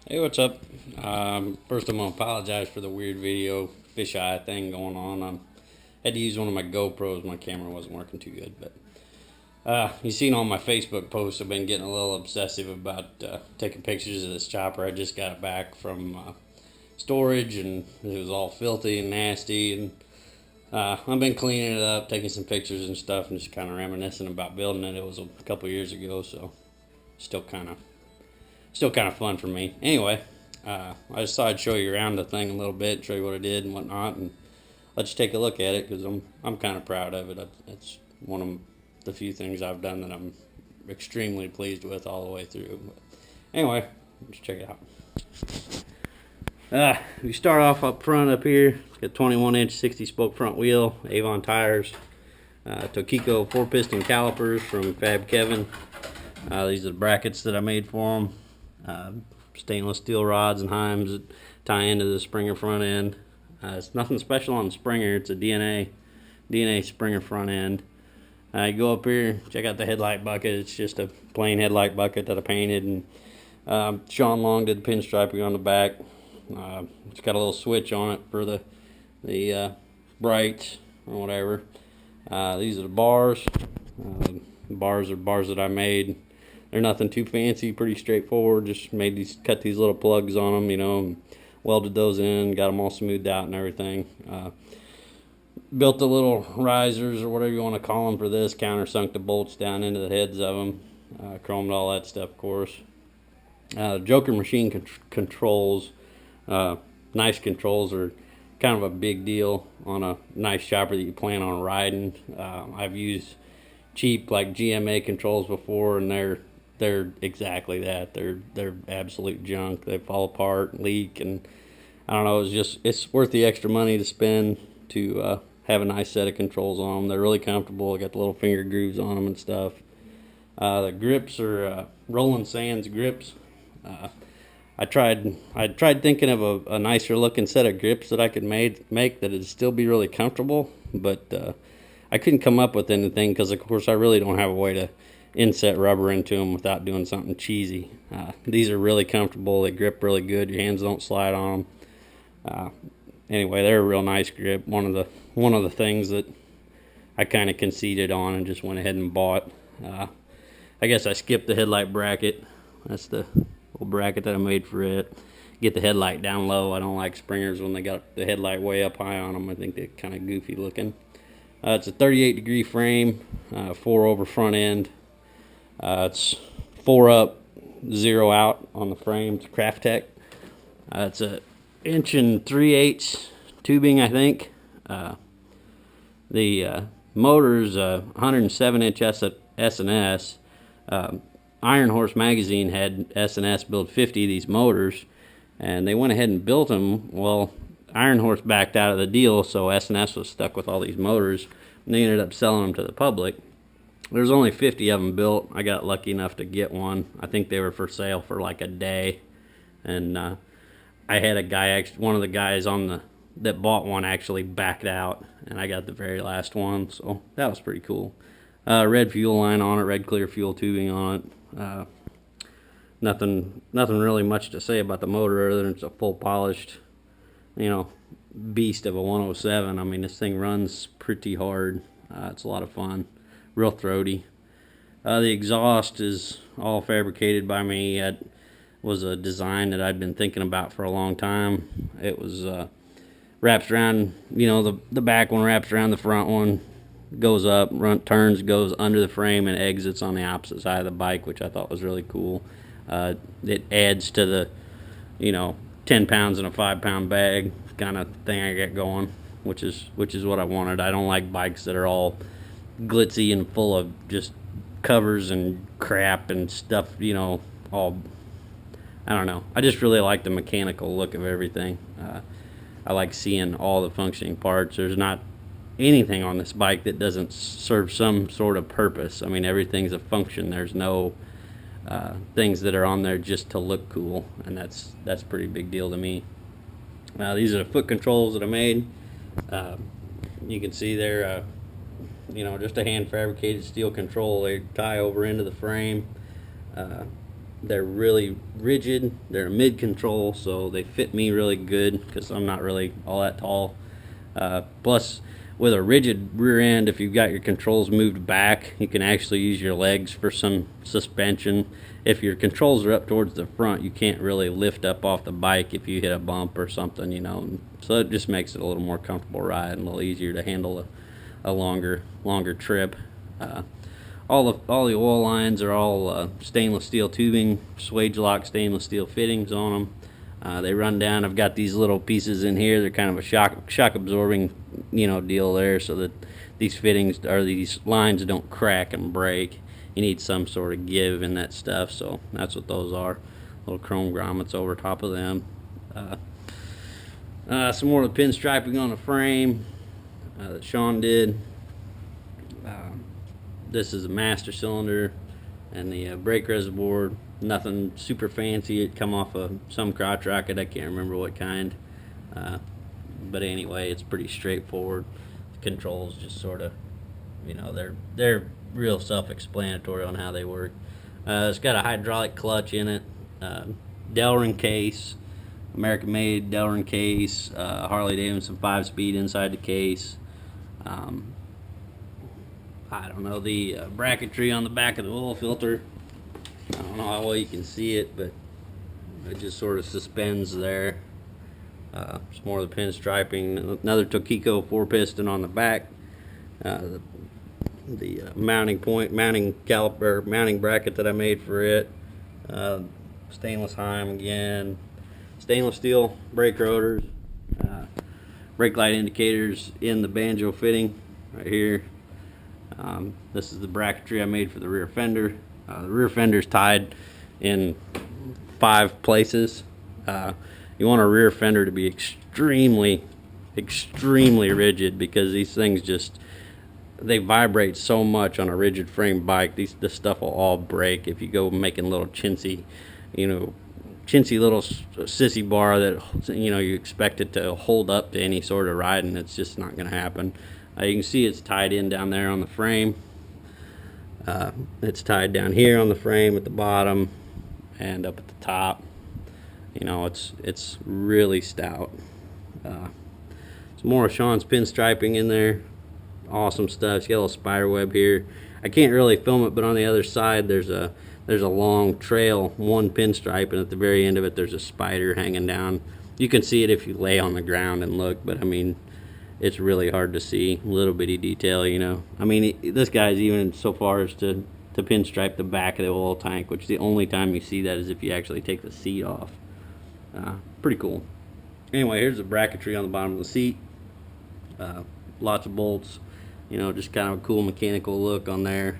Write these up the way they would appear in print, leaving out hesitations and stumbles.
Hey, what's up? First, I'm gonna apologize for the weird video fisheye thing going on. I had to use one of my GoPros. My camera wasn't working too good, but you've seen all my Facebook posts. I've been getting a little obsessive about taking pictures of this chopper. I just got it back from storage, and it was all filthy and nasty. And I've been cleaning it up, taking some pictures and stuff, and just kind of reminiscing about building it. It was a couple years ago, so still kind of fun for me. Anyway, I just thought I'd show you around the thing a little bit, show you what I did and whatnot, and let you take a look at it because I'm kind of proud of it. It's one of the few things I've done that I'm extremely pleased with all the way through. But anyway, let's check it out. We start off up front up here. It's got 21-inch 60-spoke front wheel, Avon tires, Tokiko 4-piston calipers from Fab Kevin. These are the brackets that I made for them. Stainless steel rods and heims that tie into the Springer front end. It's nothing special on the Springer. It's a DNA Springer front end. You go up here, check out the headlight bucket. It's just a plain headlight bucket that I painted, and Sean Long did the pinstriping on the back. It's got a little switch on it for the brights or whatever. These are the bars. Bars are bars that I made. They're nothing too fancy, pretty straightforward. Just cut these little plugs on them, and welded those in, got them all smoothed out and everything. Built the little risers or whatever you want to call them for this, countersunk the bolts down into the heads of them, chromed all that stuff, of course. Joker machine controls, nice controls are kind of a big deal on a nice chopper that you plan on riding. I've used cheap like GMA controls before, and they're exactly that. They're absolute junk. They fall apart, leak, and I don't know. It's worth the extra money to spend to have a nice set of controls on them. They're really comfortable. I got the little finger grooves on them and stuff. The grips are Roland Sands grips. I tried thinking of a nicer looking set of grips that I could make that'd still be really comfortable, but I couldn't come up with anything because, of course, I really don't have a way to inset rubber into them without doing something cheesy. These are really comfortable. They grip really good. Your hands don't slide on them. Anyway, they're a real nice grip. One of the things that I kind of conceded on and just went ahead and bought. I guess I skipped the headlight bracket. That's the little bracket that I made for it. Get the headlight down low. I don't like Springers when they got the headlight way up high on them. I think they're kind of goofy looking. It's a 38-degree frame, 4 over front end. It's 4 up, 0 out on the frame. It's Craft Tech. It's a 1 3/8 tubing, I think. The motor's 107-inch S&S. Iron Horse Magazine had S&S build 50 of these motors, and they went ahead and built them. Well, Iron Horse backed out of the deal, so S&S was stuck with all these motors, and they ended up selling them to the public. There's only 50 of them built. I got lucky enough to get one. I think they were for sale for like a day, and I had a guy, one of the guys that bought one actually backed out, and I got the very last one, so that was pretty cool. Red fuel line on it, red clear fuel tubing on it. Nothing really much to say about the motor other than it's a full polished, beast of a 107. I mean, this thing runs pretty hard. It's a lot of fun. Real throaty. The exhaust is all fabricated by me. It was a design that I'd been thinking about for a long time. It was wraps around, the back one wraps around the front one, goes up, turns, goes under the frame, and exits on the opposite side of the bike, which I thought was really cool. It adds to the, 10 pounds in a 5-pound bag kind of thing I got going, which is what I wanted. I don't like bikes that are all glitzy and full of just covers and crap and stuff, all, I don't know. I just really like the mechanical look of everything. I like seeing all the functioning parts. There's not anything on this bike that doesn't serve some sort of purpose. I mean, everything's a function. There's no things that are on there just to look cool, and that's a pretty big deal to me. These are the foot controls that I made. You can see they're just a hand fabricated steel control. They tie over into the frame. They're really rigid. They're mid-control, so they fit me really good because I'm not really all that tall. Plus, with a rigid rear end, if you've got your controls moved back, you can actually use your legs for some suspension. If your controls are up towards the front, you can't really lift up off the bike if you hit a bump or something, you know. So it just makes it a little more comfortable ride and a little easier to handle a longer trip. All the oil lines are all stainless steel tubing, swage lock stainless steel fittings on them. They run down. I've got these little pieces in here. They're kind of a shock absorbing, you know, deal there, so that these fittings or these lines don't crack and break. You need some sort of give in that stuff, so that's what those are. Little chrome grommets over top of them. Some more of the pinstriping on the frame that Sean did. This is a master cylinder and the brake reservoir. Nothing super fancy. It come off of some crotch rocket. I can't remember what kind. But anyway, it's pretty straightforward. The controls just sort of, you know, they're real self-explanatory on how they work. It's got a hydraulic clutch in it. Delrin case, American-made Delrin case. Harley-Davidson 5-speed inside the case. I don't know, the bracketry on the back of the oil filter. I don't know how well you can see it, but it just sort of suspends there. Some more of the pinstriping. Another Tokiko 4-piston on the back. The mounting caliper, mounting bracket that I made for it. Stainless Heim again. Stainless steel brake rotors. Brake light indicators in the banjo fitting right here. This is the bracketry I made for the rear fender. The rear fender's tied in 5 places. You want a rear fender to be extremely rigid, because these things just, they vibrate so much on a rigid frame bike. This stuff will all break if you go making little chintzy little sissy bar that, you know, you expect it to hold up to any sort of ride, and it's just not going to happen. You can see it's tied in down there on the frame. It's tied down here on the frame at the bottom and up at the top. You know, it's really stout. Some more of Sean's pinstriping in there. Awesome stuff. It's got a little spider web here. I can't really film it, but on the other side there's a long trail, one pinstripe, and at the very end of it there's a spider hanging down. You can see it if you lay on the ground and look, but I mean, it's really hard to see. Little bitty detail, you know. I mean, this guy's even so far as to pinstripe the back of the oil tank, which the only time you see that is if you actually take the seat off. Pretty cool. Anyway, here's the bracketry on the bottom of the seat. Lots of bolts, you know, just kind of a cool mechanical look on there.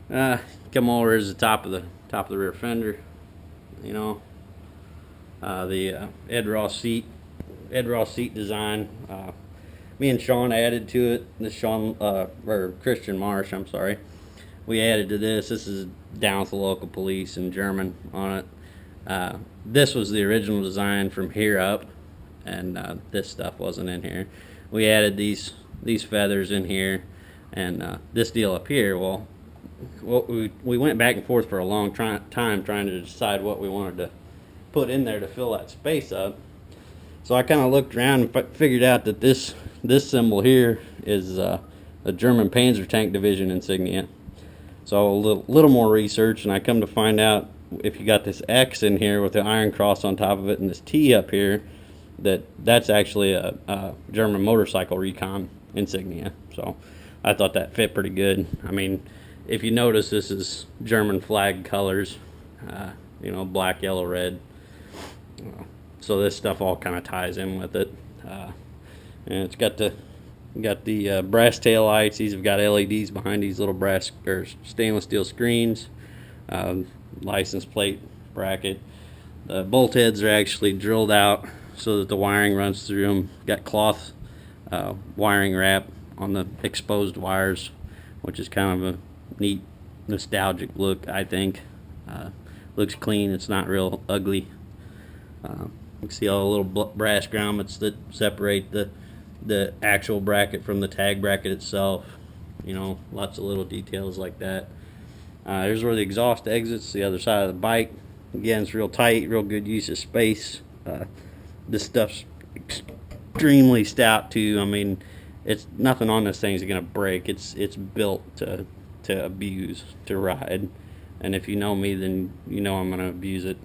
Come over, here's the top of the rear fender, you know. The Ed Ross seat design. Me and Sean added to it. Or Christian Marsh, I'm sorry. We added to this. This is Down with the Local Police in German on it. This was the original design from here up, and this stuff wasn't in here. We added these feathers in here, and this deal up here. Well, we went back and forth for a long time trying to decide what we wanted to put in there to fill that space up. So I kind of looked around and figured out that this symbol here is a German Panzer Tank Division insignia. So a little more research, and I come to find out, if you got this X in here with the iron cross on top of it and this T up here, that's actually a German motorcycle recon insignia. So I thought that fit pretty good. I mean, if you notice, this is German flag colors, you know, black, yellow, red. So this stuff all kind of ties in with it. And it's got the brass tail lights. These have got LEDs behind these little brass or stainless steel screens. License plate bracket. The bolt heads are actually drilled out so that the wiring runs through them. Got cloth wiring wrap on the exposed wires, which is kind of a neat, nostalgic look, I think. Looks clean. It's not real ugly. You can see all the little brass grommets that separate the actual bracket from the tag bracket itself. You know, lots of little details like that. Here's where the exhaust exits, the other side of the bike. Again, it's real tight, real good use of space. This stuff's extremely stout too. I mean, it's nothing on this thing is gonna break. It's built to abuse, to ride. And if you know me, then you know I'm gonna abuse it.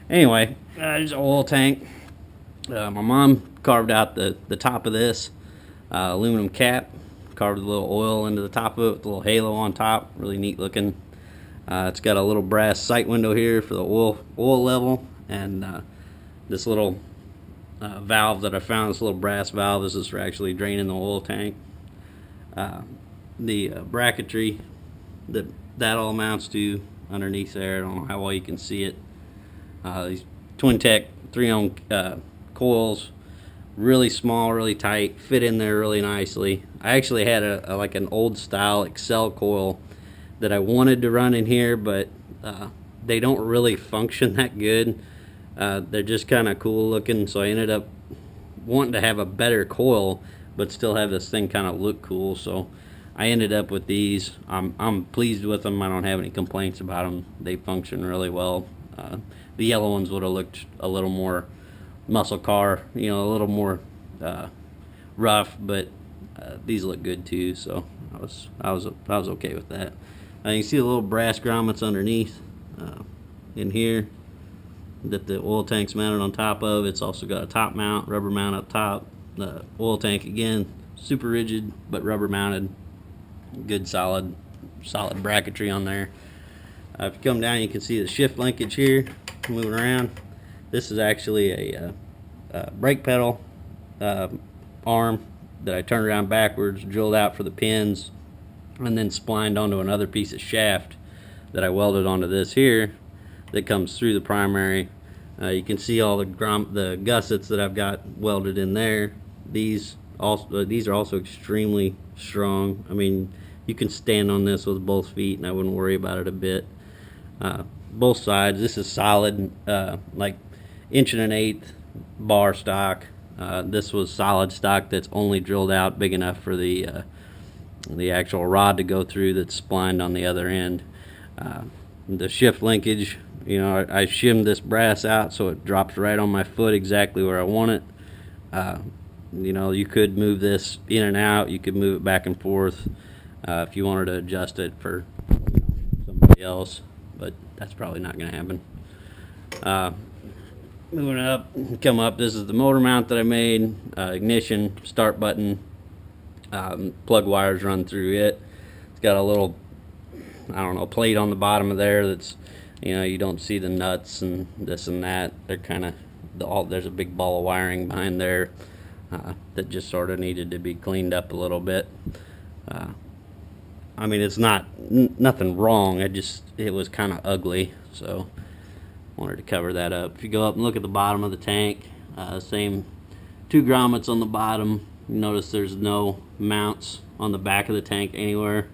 Anyway, there's an oil tank. My mom carved out the top of this aluminum cap, carved a little oil into the top of it with a little halo on top. Really neat looking. It's got a little brass sight window here for the oil level, and this little valve that I found, this little brass valve, this is for actually draining the oil tank. The bracketry that all amounts to underneath there, I don't know how well you can see it. These Twin Tech 3-ohm coils, really small, really tight, fit in there really nicely. I actually had like an old style Excel coil that I wanted to run in here, but they don't really function that good. They're just kind of cool looking, so I ended up wanting to have a better coil but still have this thing kind of look cool, so I ended up with these. I'm pleased with them. I don't have any complaints about them. They function really well. The yellow ones would have looked a little more muscle car, you know, a little more rough, but these look good too, so I was okay with that. You can see the little brass grommets underneath in here that the oil tank's mounted on top of. It's also got a top mount, rubber mount up top. The oil tank, again, super rigid but rubber mounted. Good solid bracketry on there. If you come down, you can see the shift linkage here moving around. This is actually a brake pedal arm that I turned around backwards, drilled out for the pins, and then splined onto another piece of shaft that I welded onto this here that comes through the primary. You can see all the gussets that I've got welded in there. These are also extremely strong. I mean, you can stand on this with both feet and I wouldn't worry about it a bit. Both sides, this is solid, like 1.125" bar stock. This was solid stock that's only drilled out big enough for the actual rod to go through, that's splined on the other end. The shift linkage, you know, I shimmed this brass out so it drops right on my foot exactly where I want it. You know, you could move this in and out, you could move it back and forth if you wanted to adjust it for somebody else, but that's probably not going to happen. Moving up, come up, this is the motor mount that I made. Ignition, start button, plug wires run through it. It's got a little, I don't know, plate on the bottom of there that's, you know, you don't see the nuts and this and that. They're kind of, there's a big ball of wiring behind there that just sort of needed to be cleaned up a little bit. I mean, it's nothing wrong, it was kind of ugly, so wanted to cover that up. If you go up and look at the bottom of the tank, same 2 grommets on the bottom. You notice there's no mounts on the back of the tank anywhere.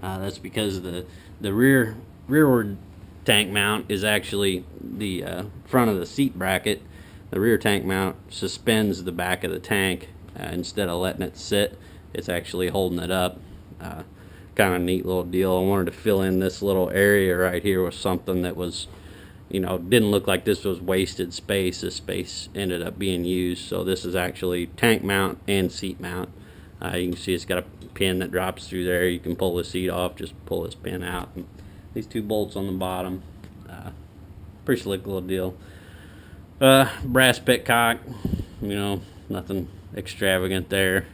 That's because the rearward tank mount is actually the front of the seat bracket. The rear tank mount suspends the back of the tank instead of letting it sit. It's actually holding it up. Kind of neat little deal. I wanted to fill in this little area right here with something that was, you know, didn't look like this was wasted space. This space ended up being used. So this is actually tank mount and seat mount. You can see it's got a pin that drops through there. You can pull the seat off, just pull this pin out. And these 2 bolts on the bottom. Pretty slick little deal. Brass petcock, you know, nothing extravagant there.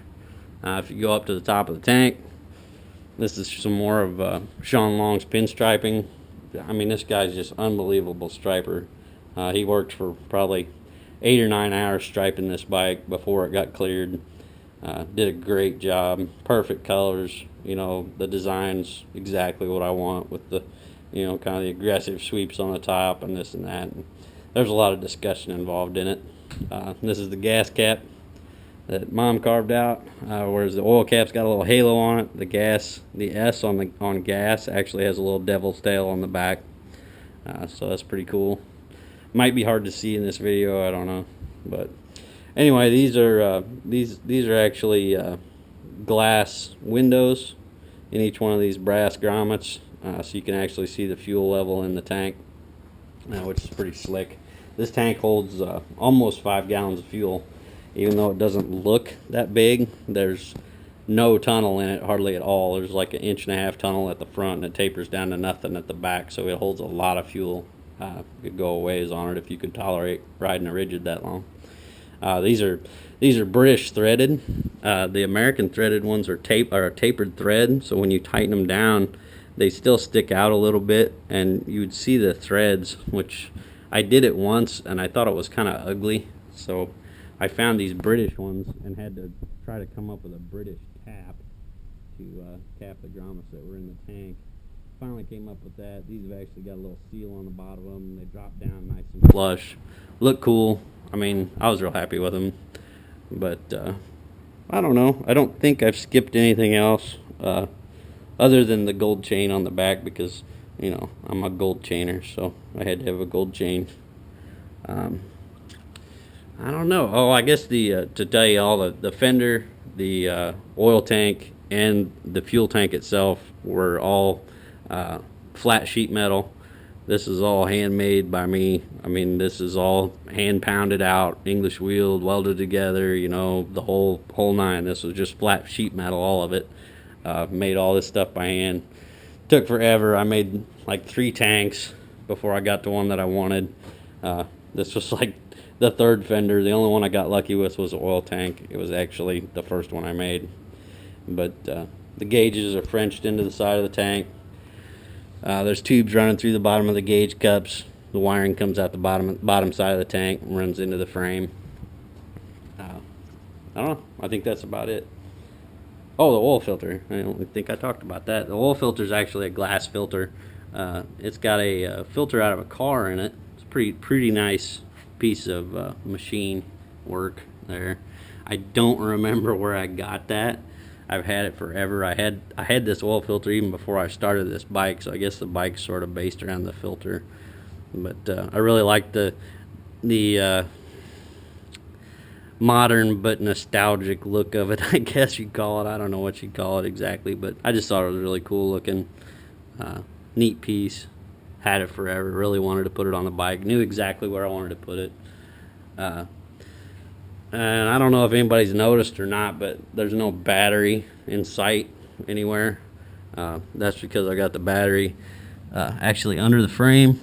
If you go up to the top of the tank, this is some more of Sean Long's pinstriping. I mean, this guy's just unbelievable striper. He worked for probably 8 or 9 hours striping this bike before it got cleared. Did a great job. Perfect colors. You know, the design's exactly what I want, with the, you know, kind of the aggressive sweeps on the top and this and that. And there's a lot of discussion involved in it. This is the gas cap that Mom carved out, whereas the oil cap's got a little halo on it. The S on gas actually has a little devil's tail on the back, so that's pretty cool. Might be hard to see in this video, I don't know, but anyway, these are actually glass windows in each one of these brass grommets, so you can actually see the fuel level in the tank, which is pretty slick. This tank holds almost 5 gallons of fuel, even though it doesn't look that big. There's no tunnel in it, hardly at all. There's like an 1.5-inch tunnel at the front, and it tapers down to nothing at the back, so it holds a lot of fuel. You could go a ways on it if you could tolerate riding a rigid that long. These are British threaded. The American threaded ones are a tapered thread, so when you tighten them down, they still stick out a little bit, and you would see the threads, which I did it once, and I thought it was kind of ugly, so I found these British ones and had to try to come up with a British cap to cap the grommets that were in the tank. Finally came up with that. These have actually got a little seal on the bottom of them. They drop down nice and flush. Look cool. I mean, I was real happy with them. But I don't know. I don't think I've skipped anything else other than the gold chain on the back, because, you know, I'm a gold chainer, so I had to have a gold chain. I don't know. Oh, I guess to tell you all, the fender, the oil tank, and the fuel tank itself were all flat sheet metal. This is all handmade by me. I mean, this is all hand pounded out, English wheeled, welded together, you know, the whole nine. This was just flat sheet metal, all of it. Made all this stuff by hand. Took forever. I made like 3 tanks before I got to one that I wanted. This was like the 3rd fender. The only one I got lucky with was the oil tank. It was actually the first one I made. But the gauges are Frenched into the side of the tank. There's tubes running through the bottom of the gauge cups. The wiring comes out the bottom side of the tank and runs into the frame. I don't know. I think that's about it. Oh, the oil filter. I don't think I talked about that. The oil filter is actually a glass filter. It's got a filter out of a car in it. It's a pretty nice piece of machine work there. I don't remember where I got that. I've had it forever. I had this oil filter even before I started this bike, so I guess the bike's sort of based around the filter. But I really like the modern but nostalgic look of it, I guess you'd call it. I don't know what you'd call it exactly, but I just thought it was really cool looking. Neat piece. Had it forever. Really wanted to put it on the bike. Knew exactly where I wanted to put it. And I don't know if anybody's noticed or not, but there's no battery in sight anywhere. That's because I got the battery actually under the frame.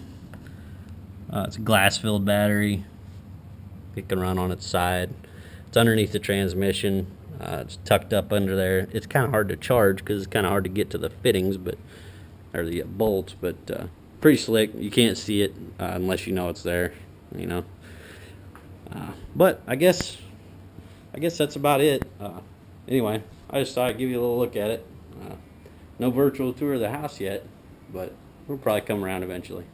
It's a glass-filled battery. It can run on its side. It's underneath the transmission. It's tucked up under there. It's kind of hard to charge because it's kind of hard to get to the fittings, or the bolts, but pretty slick. You can't see it unless you know it's there, you know. But I guess that's about it. Anyway, I just thought I'd give you a little look at it. No virtual tour of the house yet, but we'll probably come around eventually.